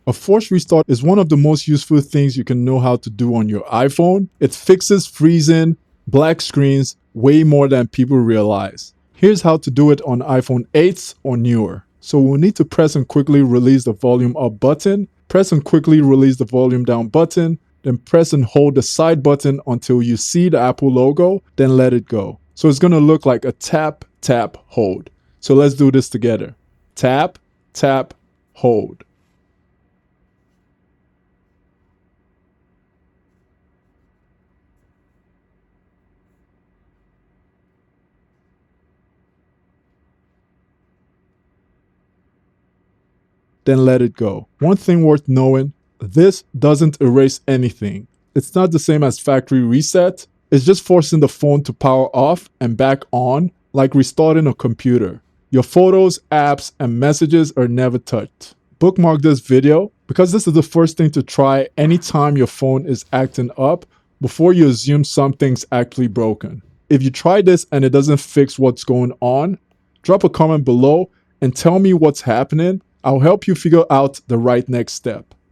A forced restart is one of the most useful things you can know how to do on your iPhone. It fixes freezing, black screens way more than people realize. Here's how to do it on iPhone 8s or newer. So we'll need to press and quickly release the volume up button, press and quickly release the volume down button, then press and hold the side button until you see the Apple logo, then let it go. So it's going to look like a tap, tap, hold. So let's do this together. Tap, tap, hold. Then let it go. One thing worth knowing, this doesn't erase anything. It's not the same as factory reset. It's just forcing the phone to power off and back on, like restarting a computer. Your photos, apps, and messages are never touched. Bookmark this video because this is the first thing to try anytime your phone is acting up before you assume something's actually broken. If you try this and it doesn't fix what's going on, drop a comment below and tell me what's happening. I'll help you figure out the right next step.